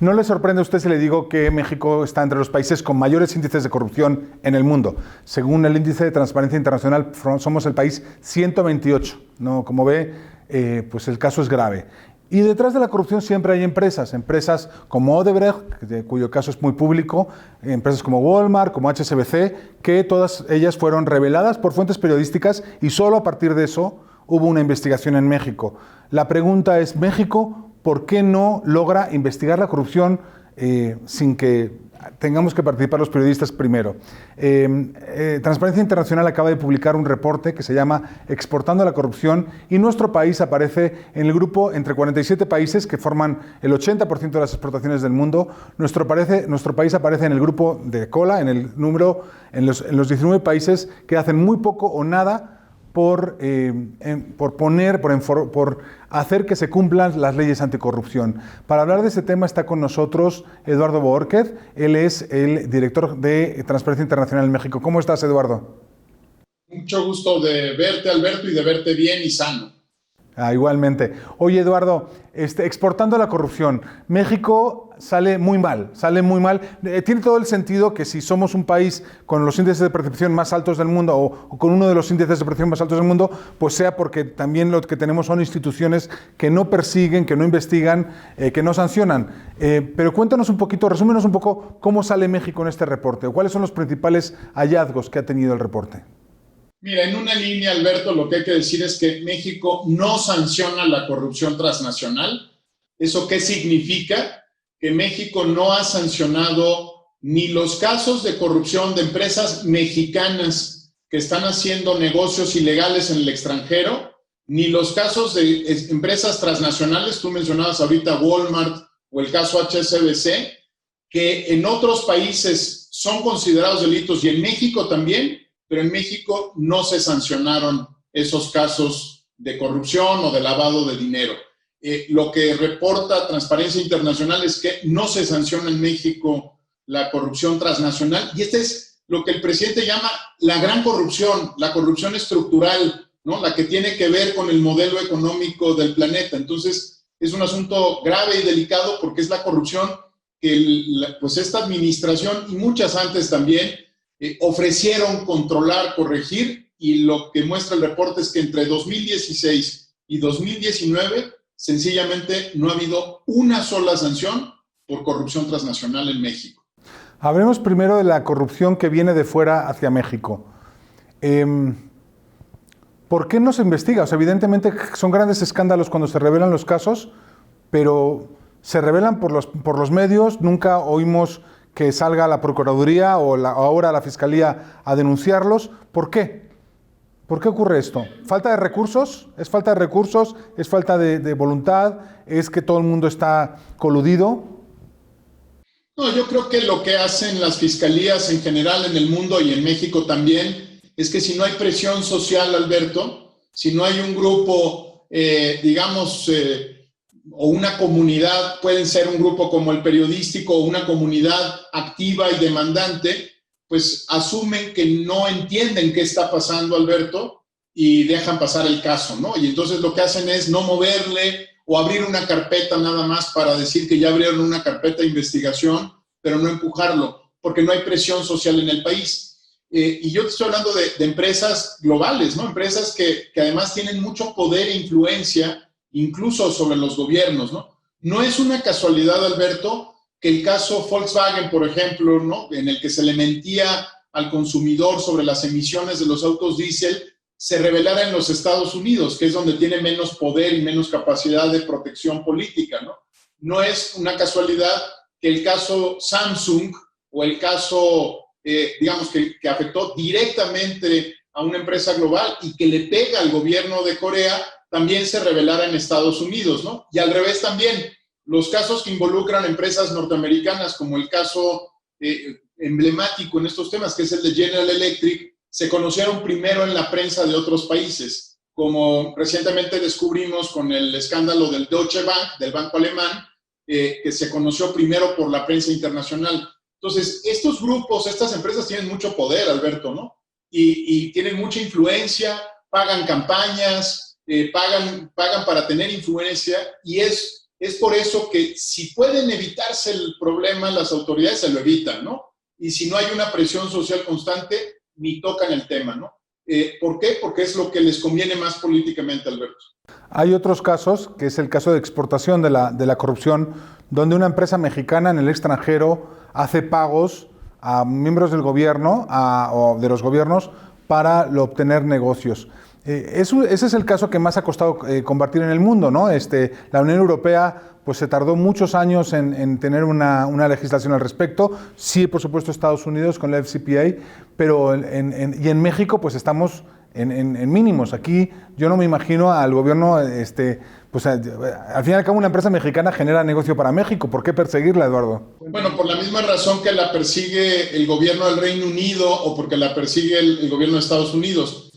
No le sorprende a usted si le digo que México está entre los países con mayores índices de corrupción en el mundo. Según el índice de Transparencia Internacional, somos el país 128. ¿No? Como ve, pues el caso es grave. Y detrás de la corrupción siempre hay empresas como Odebrecht, cuyo caso es muy público, empresas como Walmart, como HSBC, que todas ellas fueron reveladas por fuentes periodísticas y solo a partir de eso hubo una investigación en México. La pregunta es, México, ¿por qué no logra investigar la corrupción sin que tengamos que participar los periodistas primero? Transparencia Internacional acaba de publicar un reporte que se llama Exportando la corrupción y nuestro país aparece en el grupo entre 47 países que forman el 80% de las exportaciones del mundo. Nuestro país aparece en el grupo de cola, en los 19 países que hacen muy poco o nada por hacer que se cumplan las leyes anticorrupción. Para hablar de este tema está con nosotros Eduardo Boórquez. Él es el director de Transparencia Internacional en México. ¿Cómo estás, Eduardo? Mucho gusto de verte, Alberto, y de verte bien y sano. Igualmente. Oye, Eduardo, exportando la corrupción, México sale muy mal. Tiene todo el sentido que si somos un país con los índices de percepción más altos del mundo o con uno de los índices de percepción más altos del mundo, pues sea porque también lo que tenemos son instituciones que no persiguen, que no investigan, que no sancionan. Pero cuéntanos un poquito, resúmenos un poco cómo sale México en este reporte, o cuáles son los principales hallazgos que ha tenido el reporte. Mira, en una línea, Alberto, lo que hay que decir es que México no sanciona la corrupción transnacional. ¿Eso qué significa? Que México no ha sancionado ni los casos de corrupción de empresas mexicanas que están haciendo negocios ilegales en el extranjero, ni los casos de empresas transnacionales, tú mencionabas ahorita Walmart o el caso HSBC, que en otros países son considerados delitos y en México también, pero en México no se sancionaron esos casos de corrupción o de lavado de dinero. Lo que reporta Transparencia Internacional es que no se sanciona en México la corrupción transnacional, y este es lo que el presidente llama la gran corrupción, la corrupción estructural, ¿no? La que tiene que ver con el modelo económico del planeta. Entonces, es un asunto grave y delicado porque es la corrupción que pues esta administración y muchas antes también ofrecieron controlar, corregir, y lo que muestra el reporte es que entre 2016 y 2019 sencillamente no ha habido una sola sanción por corrupción transnacional en México. Hablemos primero de la corrupción que viene de fuera hacia México. ¿Por qué no se investiga? O sea, evidentemente son grandes escándalos cuando se revelan los casos, pero se revelan por los medios, nunca oímos que salga la Procuraduría o ahora la Fiscalía a denunciarlos. ¿Por qué? ¿Por qué ocurre esto? ¿Falta de recursos? ¿Es falta de recursos? ¿Es falta de voluntad? ¿Es que todo el mundo está coludido? No, yo creo que lo que hacen las fiscalías en general en el mundo y en México también es que si no hay presión social, Alberto, si no hay un grupo, o una comunidad, pueden ser un grupo como el periodístico o una comunidad activa y demandante, pues asumen que no entienden qué está pasando, Alberto, y dejan pasar el caso, ¿no? Y entonces lo que hacen es no moverle o abrir una carpeta nada más para decir que ya abrieron una carpeta de investigación, pero no empujarlo, porque no hay presión social en el país. Y yo te estoy hablando de empresas globales, ¿no? Empresas que además tienen mucho poder e influencia incluso sobre los gobiernos, ¿no? No es una casualidad, Alberto, que el caso Volkswagen, por ejemplo, ¿no? En el que se le mentía al consumidor sobre las emisiones de los autos diésel, se revelara en los Estados Unidos, que es donde tiene menos poder y menos capacidad de protección política, ¿no? No es una casualidad que el caso Samsung o el caso, que afectó directamente a una empresa global y que le pega al gobierno de Corea, también se revelara en Estados Unidos, ¿no? Y al revés también, los casos que involucran empresas norteamericanas, como el caso emblemático en estos temas, que es el de General Electric, se conocieron primero en la prensa de otros países, como recientemente descubrimos con el escándalo del Deutsche Bank, del banco alemán, que se conoció primero por la prensa internacional. Entonces, estos grupos, estas empresas tienen mucho poder, Alberto, ¿no? Y tienen mucha influencia, pagan campañas, pagan para tener influencia, y es Es por eso que si pueden evitarse el problema, las autoridades se lo evitan, ¿no? Y si no hay una presión social constante, ni tocan el tema, ¿no? ¿Por qué? Porque es lo que les conviene más políticamente, Alberto. Hay otros casos, que es el caso de exportación de la corrupción, donde una empresa mexicana en el extranjero hace pagos a miembros del gobierno o de los gobiernos para obtener negocios. Ese es el caso que más ha costado combatir en el mundo, ¿no? La Unión Europea pues se tardó muchos años en tener una legislación al respecto. Sí, por supuesto, Estados Unidos con la FCPA, pero y en México pues estamos en mínimos. Aquí yo no me imagino al gobierno, pues al fin y al cabo una empresa mexicana genera negocio para México. ¿Por qué perseguirla, Eduardo? Bueno, por la misma razón que la persigue el gobierno del Reino Unido o porque la persigue el gobierno de Estados Unidos.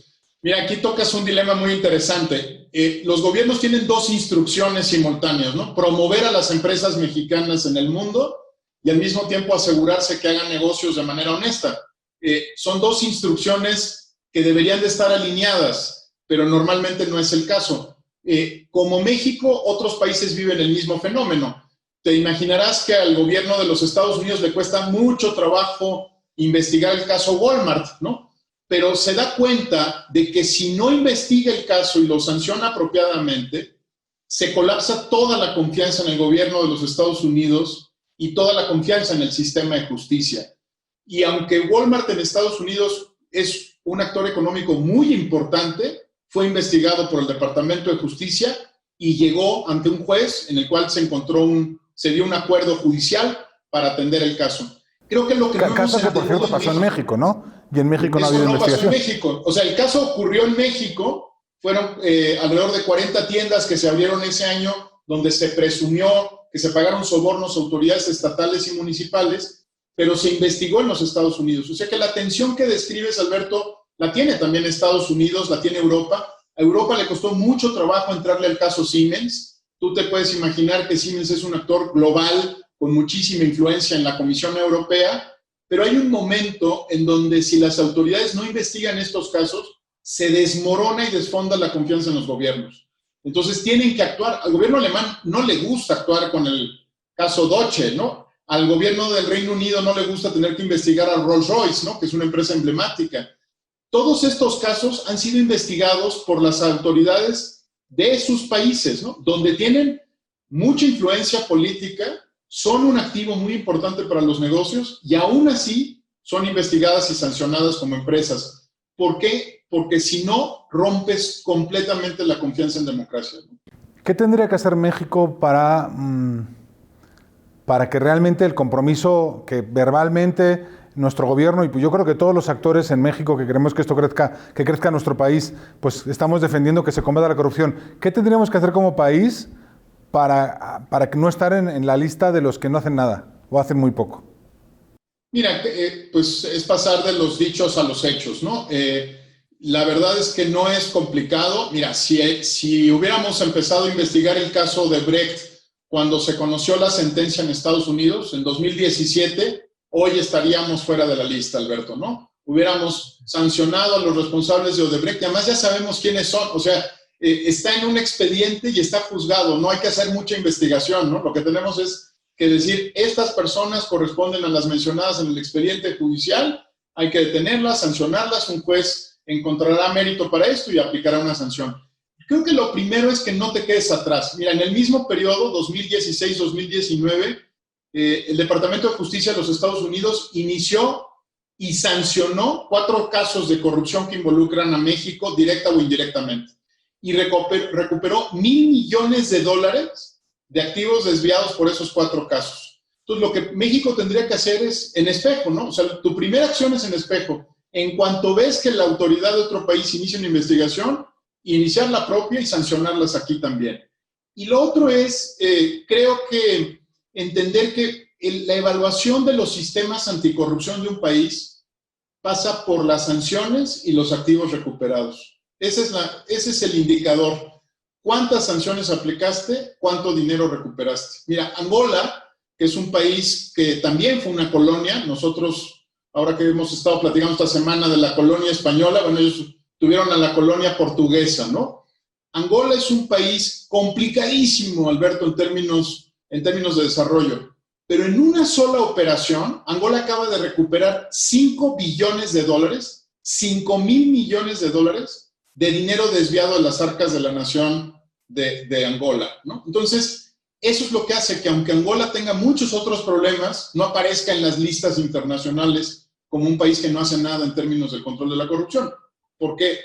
Mira, aquí tocas un dilema muy interesante. Los gobiernos tienen dos instrucciones simultáneas, ¿no? Promover a las empresas mexicanas en el mundo y al mismo tiempo asegurarse que hagan negocios de manera honesta. Son dos instrucciones que deberían de estar alineadas, pero normalmente no es el caso. Como México, otros países viven el mismo fenómeno. Te imaginarás que al gobierno de los Estados Unidos le cuesta mucho trabajo investigar el caso Walmart, ¿no? Pero se da cuenta de que si no investiga el caso y lo sanciona apropiadamente, se colapsa toda la confianza en el gobierno de los Estados Unidos y toda la confianza en el sistema de justicia. Y aunque Walmart en Estados Unidos es un actor económico muy importante, fue investigado por el Departamento de Justicia y llegó ante un juez en el cual se dio un acuerdo judicial para atender el caso. Creo que lo que no caso que, por cierto, pasó en México, ¿no? Y en México no ha habido investigación. Pasó en México. O sea, el caso ocurrió en México. Fueron alrededor de 40 tiendas que se abrieron ese año donde se presumió que se pagaron sobornos a autoridades estatales y municipales, pero se investigó en los Estados Unidos. O sea que la tensión que describes, Alberto, la tiene también Estados Unidos, la tiene Europa. A Europa le costó mucho trabajo entrarle al caso Siemens. Tú te puedes imaginar que Siemens es un actor global con muchísima influencia en la Comisión Europea, pero hay un momento en donde si las autoridades no investigan estos casos, se desmorona y desfonda la confianza en los gobiernos. Entonces tienen que actuar. Al gobierno alemán no le gusta actuar con el caso Deutsche, ¿no? Al gobierno del Reino Unido no le gusta tener que investigar a Rolls-Royce, ¿no? Que es una empresa emblemática. Todos estos casos han sido investigados por las autoridades de sus países, ¿no? Donde tienen mucha influencia política, son un activo muy importante para los negocios y aún así son investigadas y sancionadas como empresas. ¿Por qué? Porque si no, rompes completamente la confianza en democracia, ¿no? ¿Qué tendría que hacer México para que realmente el compromiso que verbalmente nuestro gobierno y yo creo que todos los actores en México que queremos que esto crezca, que crezca nuestro país, pues estamos defendiendo que se combata la corrupción? ¿Qué tendríamos que hacer como país para no estar en la lista de los que no hacen nada o hacen muy poco? Mira, pues es pasar de los dichos a los hechos, ¿no? La verdad es que no es complicado. Mira, si hubiéramos empezado a investigar el caso de Brecht cuando se conoció la sentencia en Estados Unidos, en 2017, hoy estaríamos fuera de la lista, Alberto, ¿no? Hubiéramos sancionado a los responsables de Odebrecht y además ya sabemos quiénes son. O sea, está en un expediente y está juzgado. No hay que hacer mucha investigación, ¿no? Lo que tenemos es que decir, estas personas corresponden a las mencionadas en el expediente judicial, hay que detenerlas, sancionarlas, un juez encontrará mérito para esto y aplicará una sanción. Creo que lo primero es que no te quedes atrás. Mira, en el mismo periodo, 2016-2019, el Departamento de Justicia de los Estados Unidos inició y sancionó 4 casos de corrupción que involucran a México directa o indirectamente. Y recuperó $1,000 millones de activos desviados por esos 4 casos. Entonces, lo que México tendría que hacer es en espejo, ¿no? O sea, tu primera acción es en espejo. En cuanto ves que la autoridad de otro país inicia una investigación, iniciar la propia y sancionarlas aquí también. Y lo otro es, creo que entender que la evaluación de los sistemas anticorrupción de un país pasa por las sanciones y los activos recuperados. Ese es el indicador. ¿Cuántas sanciones aplicaste? ¿Cuánto dinero recuperaste? Mira, Angola, que es un país que también fue una colonia, nosotros, ahora que hemos estado platicando esta semana de la colonia española, bueno, ellos tuvieron a la colonia portuguesa, ¿no? Angola es un país complicadísimo, Alberto, en términos de desarrollo. Pero en una sola operación, Angola acaba de recuperar 5 billones de dólares, 5,000 millones de dólares de dinero desviado de las arcas de la nación de Angola, ¿no? Entonces, eso es lo que hace que aunque Angola tenga muchos otros problemas, no aparezca en las listas internacionales como un país que no hace nada en términos del control de la corrupción. Porque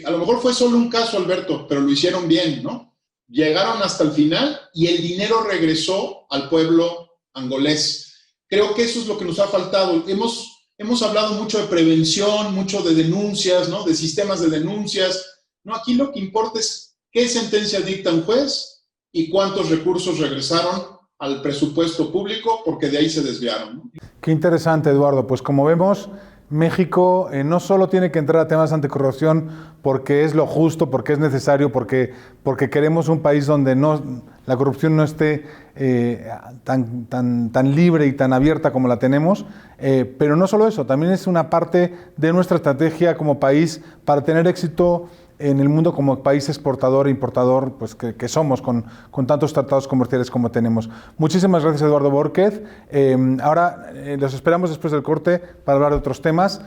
a lo mejor fue solo un caso, Alberto, pero lo hicieron bien, ¿no? Llegaron hasta el final y el dinero regresó al pueblo angolés. Creo que eso es lo que nos ha faltado. Hemos hablado mucho de prevención, mucho de denuncias, ¿no? De sistemas de denuncias. No, aquí lo que importa es qué sentencia dicta un juez y cuántos recursos regresaron al presupuesto público, porque de ahí se desviaron, ¿no? Qué interesante, Eduardo. Pues como vemos, México no solo tiene que entrar a temas de anticorrupción porque es lo justo, porque es necesario, porque queremos un país donde la corrupción no esté tan libre y tan abierta como la tenemos, pero no solo eso, también es una parte de nuestra estrategia como país para tener éxito en el mundo como país exportador e importador, pues que somos, con tantos tratados comerciales como tenemos. Muchísimas gracias, Eduardo Borquez. Ahora los esperamos después del corte para hablar de otros temas.